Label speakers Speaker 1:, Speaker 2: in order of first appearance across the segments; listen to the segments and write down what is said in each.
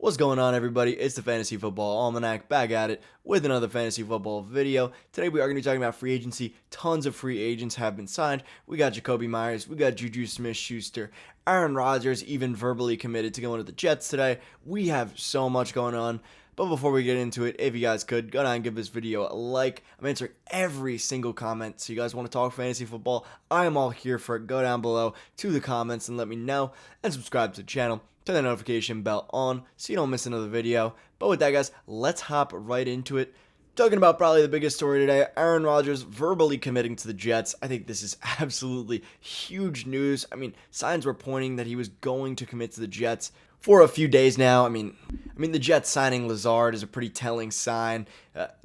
Speaker 1: What's going on, everybody? It's the Fantasy Football Almanac, back at it with another fantasy football video. Today we are going to be talking about free agency. Tons of free agents have been signed. We got Jakobi Meyers, we got Juju Smith-Schuster, Aaron Rodgers even verbally committed to going to the Jets today. We have so much going on. But before we get into it, if you guys could, go down and give this video a like. I'm answering every single comment, so you guys want to talk fantasy football, I am all here for it. Go down below to the comments and let me know, and subscribe to the channel. Turn the notification bell on so you don't miss another video. But with that, guys, let's hop right into it. Talking about probably the biggest story today, Aaron Rodgers verbally committing to the Jets. I think this is absolutely huge news. I mean, signs were pointing that he was going to commit to the Jets for a few days now. I mean, the Jets signing Lazard is a pretty telling sign.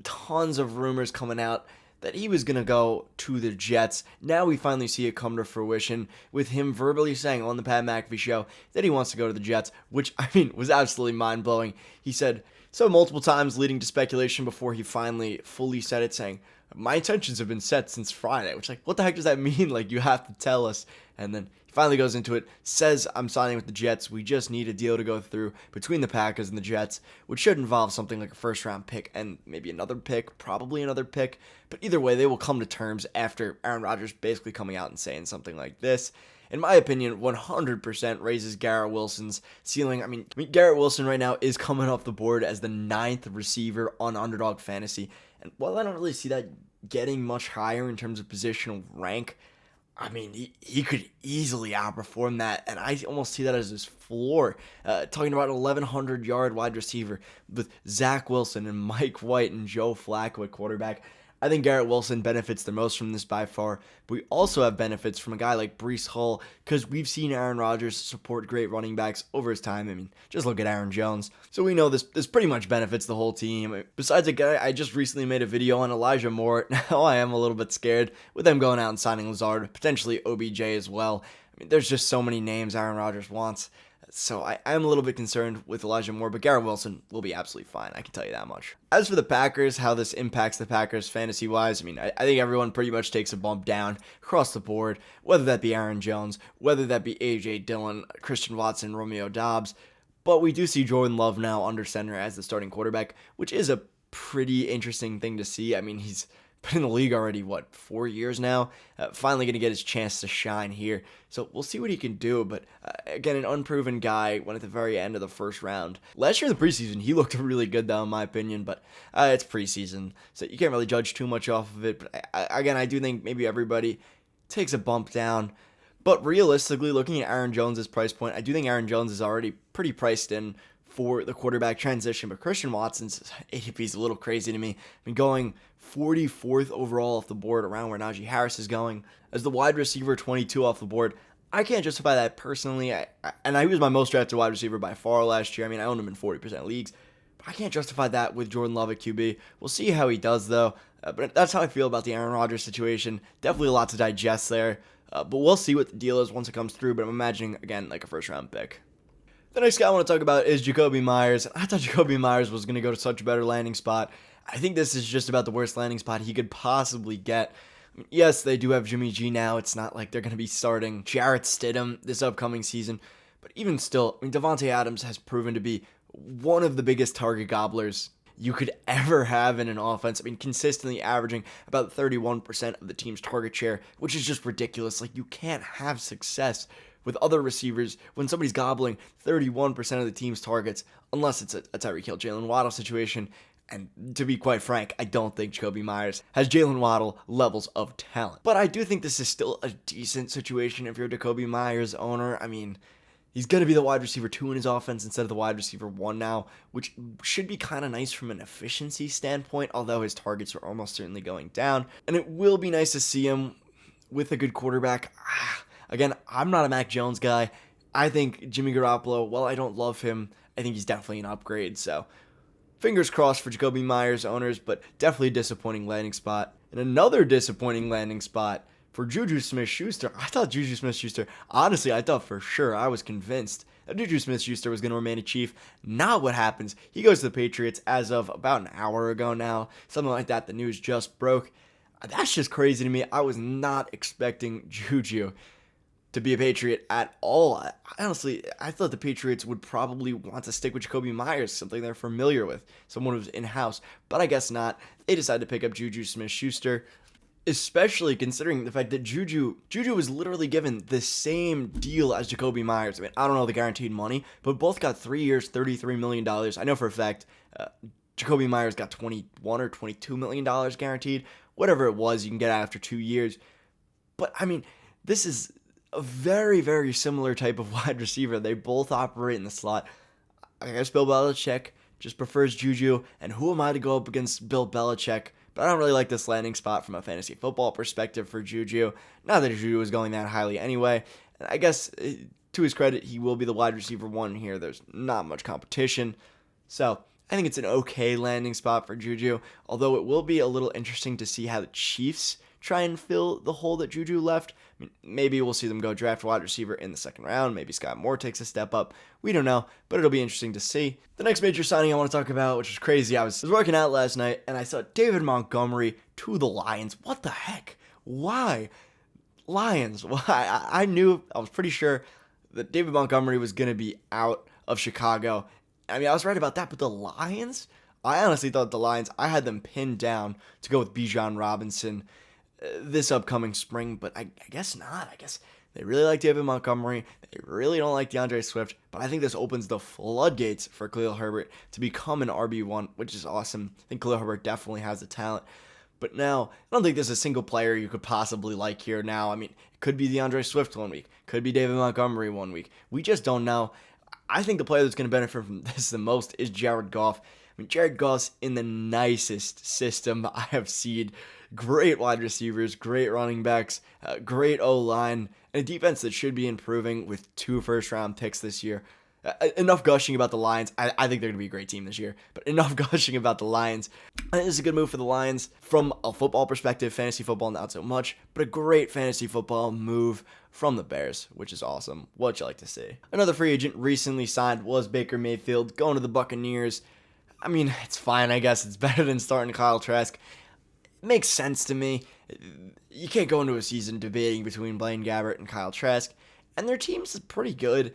Speaker 1: Tons of rumors coming out that he was going to go to the Jets. Now we finally see it come to fruition with him verbally saying on the Pat McAfee show that he wants to go to the Jets, which, I mean, was absolutely mind-blowing. He said so multiple times, leading to speculation before he finally fully said it, saying, "My intentions have been set since Friday," which, like, what the heck does that mean? Like, you have to tell us. And then he finally goes into it, says, "I'm signing with the Jets. We just need a deal to go through between the Packers and the Jets," which should involve something like a first-round pick and maybe another pick, probably another pick. But either way, they will come to terms after Aaron Rodgers basically coming out and saying something like this. In my opinion, 100% raises Garrett Wilson's ceiling. I mean, Garrett Wilson right now is coming off the board as the 9th receiver on Underdog Fantasy. And while I don't really see that getting much higher in terms of positional rank, I mean, he could easily outperform that, and I almost see that as his floor. Talking about an 1,100-yard wide receiver with Zach Wilson and Mike White and Joe Flacco at quarterback. I think Garrett Wilson benefits the most from this by far. But we also have benefits from a guy like Breece Hall, because we've seen Aaron Rodgers support great running backs over his time. I mean, just look at Aaron Jones. So we know this pretty much benefits the whole team. Besides a guy, I just recently made a video on Elijah Moore. Now I am a little bit scared with them going out and signing Lazard, potentially OBJ as well. I mean, there's just so many names Aaron Rodgers wants. So I'm a little bit concerned with Elijah Moore, but Garrett Wilson will be absolutely fine. I can tell you that much. As for the Packers, how this impacts the Packers fantasy-wise, I mean, I think everyone pretty much takes a bump down across the board, whether that be Aaron Jones, whether that be A.J. Dillon, Christian Watson, Romeo Doubs. But we do see Jordan Love now under center as the starting quarterback, which is a pretty interesting thing to see. I mean, he's been in the league already, 4 years now? Finally going to get his chance to shine here. So we'll see what he can do. But again, an unproven guy went at the very end of the first round. Last year in the preseason, he looked really good, though, in my opinion. But it's preseason, so you can't really judge too much off of it. But again, I do think maybe everybody takes a bump down. But realistically, looking at Aaron Jones' price point, I do think Aaron Jones is already pretty priced in for the quarterback transition, but Christian Watson's ADP is a little crazy to me. I mean, going 44th overall off the board, around where Najee Harris is going, as the wide receiver 22 off the board. I can't justify that personally, and he was my most drafted wide receiver by far last year. I mean, I owned him in 40% of leagues, but I can't justify that with Jordan Love at QB. We'll see how he does, though, but that's how I feel about the Aaron Rodgers situation. Definitely a lot to digest there, but we'll see what the deal is once it comes through, but I'm imagining, again, like a first-round pick. The next guy I want to talk about is Jakobi Meyers. I thought Jakobi Meyers was going to go to such a better landing spot. I think this is just about the worst landing spot he could possibly get. I mean, yes, they do have Jimmy G now. It's not like they're going to be starting Jarrett Stidham this upcoming season. But even still, I mean, Davante Adams has proven to be one of the biggest target gobblers you could ever have in an offense. I mean, consistently averaging about 31% of the team's target share, which is just ridiculous. Like, you can't have success with other receivers when somebody's gobbling 31% of the team's targets, unless it's a Tyreek Hill, Jalen Waddle situation. And to be quite frank, I don't think Jakobi Meyers has Jalen Waddle levels of talent. But I do think this is still a decent situation if you're a Jakobi Meyers owner. I mean, he's going to be the wide receiver 2 in his offense instead of the wide receiver 1 now, which should be kind of nice from an efficiency standpoint, although his targets are almost certainly going down. And it will be nice to see him with a good quarterback. Again, I'm not a Mac Jones guy. I think Jimmy Garoppolo, while I don't love him, I think he's definitely an upgrade. So fingers crossed for Jakobi Meyers owners, but definitely a disappointing landing spot. And another disappointing landing spot for Juju Smith-Schuster. I thought Juju Smith-Schuster, honestly, I thought for sure, I was convinced that Juju Smith-Schuster was going to remain a Chief. Not what happens. He goes to the Patriots as of about an hour ago now. Something like that. The news just broke. That's just crazy to me. I was not expecting Juju to be a Patriot at all. Honestly, I thought the Patriots would probably want to stick with Jakobi Meyers, something they're familiar with, someone who's in-house, but I guess not. They decided to pick up Juju Smith-Schuster, especially considering the fact that Juju was literally given the same deal as Jakobi Meyers. I mean, I don't know the guaranteed money, but both got 3 years, $33 million. I know for a fact Jakobi Meyers got $21 or $22 million guaranteed. Whatever it was, you can get out after 2 years. But, I mean, this is a very, very similar type of wide receiver. They both operate in the slot. I guess Bill Belichick just prefers Juju, and who am I to go up against Bill Belichick? But I don't really like this landing spot from a fantasy football perspective for Juju. Not that Juju is going that highly anyway. And I guess, to his credit, he will be the wide receiver one here. There's not much competition. So, I think it's an okay landing spot for Juju, although it will be a little interesting to see how the Chiefs try and fill the hole that Juju left. I mean, maybe we'll see them go draft a wide receiver in the second round. Maybe Scott Moore takes a step up. We don't know, but it'll be interesting to see. The next major signing I want to talk about, which is crazy, I was working out last night, and I saw Daivd Montgomery to the Lions. What the heck? Why? Lions. Why? I was pretty sure that Daivd Montgomery was going to be out of Chicago. I mean, I was right about that, but the Lions? I honestly thought the Lions, I had them pinned down to go with Bijan Robinson this upcoming spring, but I guess not. I guess they really like Daivd Montgomery. They really don't like DeAndre Swift, but I think this opens the floodgates for Khalil Herbert to become an RB1, which is awesome. I think Khalil Herbert definitely has the talent. But now, I don't think there's a single player you could possibly like here now. I mean, it could be DeAndre Swift one week. Could be Daivd Montgomery one week. We just don't know. I think the player that's going to benefit from this the most is Jared Goff. I mean, Jared Goff's in the nicest system I have seen. Great wide receivers, great running backs, great O-line, and a defense that should be improving with 2 first-round picks this year. Enough gushing about the Lions. I think they're going to be a great team this year, but enough gushing about the Lions. I think this is a good move for the Lions from a football perspective. Fantasy football, not so much, but a great fantasy football move from the Bears, which is awesome. What you like to see. Another free agent recently signed was Baker Mayfield, going to the Buccaneers. I mean, it's fine, I guess. It's better than starting Kyle Trask. It makes sense to me. You can't go into a season debating between Blaine Gabbert and Kyle Trask, and their team's pretty good.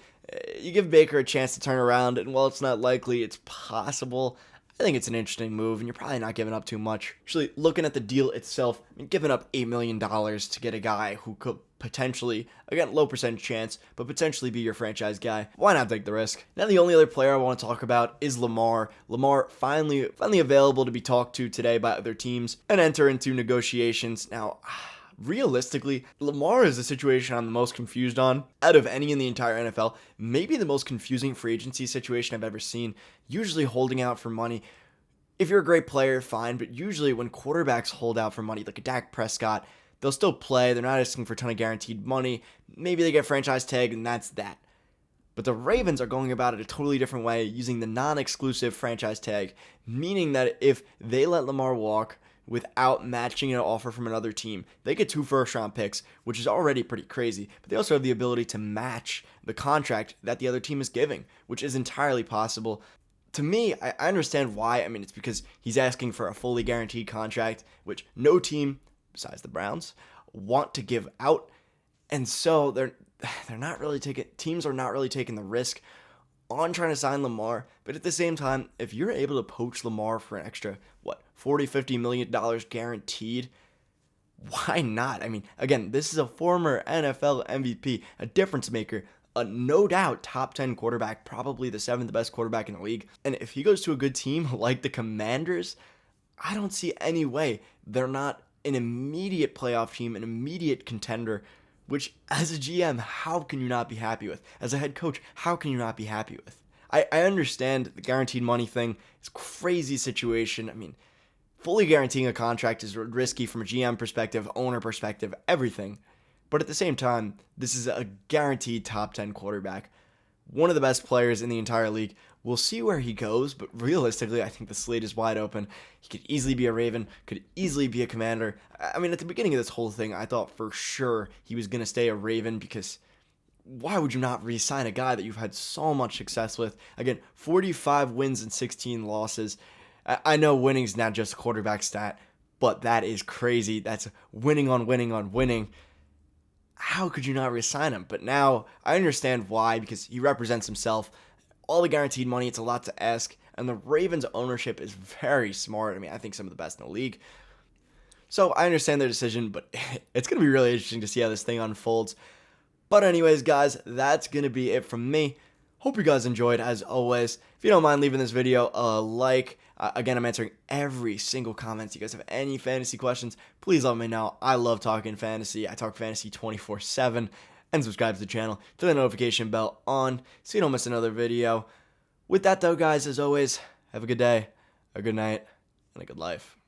Speaker 1: You give Baker a chance to turn around, and while it's not likely, it's possible. I think it's an interesting move, and you're probably not giving up too much. Actually, looking at the deal itself, I mean, giving up $8 million to get a guy who could potentially, again, low percentage chance, but potentially be your franchise guy. Why not take the risk? Now, the only other player I want to talk about is Lamar. Lamar finally available to be talked to today by other teams and enter into negotiations. Now, realistically, Lamar is the situation I'm the most confused on out of any in the entire NFL. Maybe the most confusing free agency situation I've ever seen. Usually holding out for money. If you're a great player, fine, but usually when quarterbacks hold out for money, like a Dak Prescott, they'll still play. They're not asking for a ton of guaranteed money. Maybe they get franchise tag, and that's that. But the Ravens are going about it a totally different way, using the non-exclusive franchise tag, meaning that if they let Lamar walk without matching an offer from another team, they get 2 first-round picks, which is already pretty crazy. But they also have the ability to match the contract that the other team is giving, which is entirely possible. To me, I understand why. I mean, it's because he's asking for a fully guaranteed contract, which no team, besides the Browns, want to give out. And so they're not really teams are not really taking the risk on trying to sign Lamar. But at the same time, if you're able to poach Lamar for an extra, $40-50 million guaranteed, why not? I mean, again, this is a former NFL MVP, a difference maker, a no doubt top 10 quarterback, probably the 7th best quarterback in the league. And if he goes to a good team like the Commanders, I don't see any way they're not an immediate playoff team, an immediate contender, which as a GM, how can you not be happy with? As a head coach, how can you not be happy with? I understand the guaranteed money thing. It's a crazy situation. I mean, fully guaranteeing a contract is risky from a GM perspective, owner perspective, everything. But at the same time, this is a guaranteed top 10 quarterback. One of the best players in the entire league. We'll see where he goes, but realistically, I think the slate is wide open. He could easily be a Raven, could easily be a Commander. I mean, at the beginning of this whole thing, I thought for sure he was going to stay a Raven because why would you not re-sign a guy that you've had so much success with? Again, 45 wins and 16 losses. I know winning is not just a quarterback stat, but that is crazy. That's winning on winning on winning. how could you not resign him? But now I understand why, because he represents himself. All the guaranteed money, it's a lot to ask. And the Ravens ownership is very smart. I mean, I think some of the best in the league. So I understand their decision, but it's going to be really interesting to see how this thing unfolds. But anyways, guys, that's going to be it from me. Hope you guys enjoyed, as always. If you don't mind leaving this video a like. Again, I'm answering every single comment. If you guys have any fantasy questions, please let me know. I love talking fantasy. I talk fantasy 24/7. And subscribe to the channel. Turn the notification bell on so you don't miss another video. With that, though, guys, as always, have a good day, a good night, and a good life.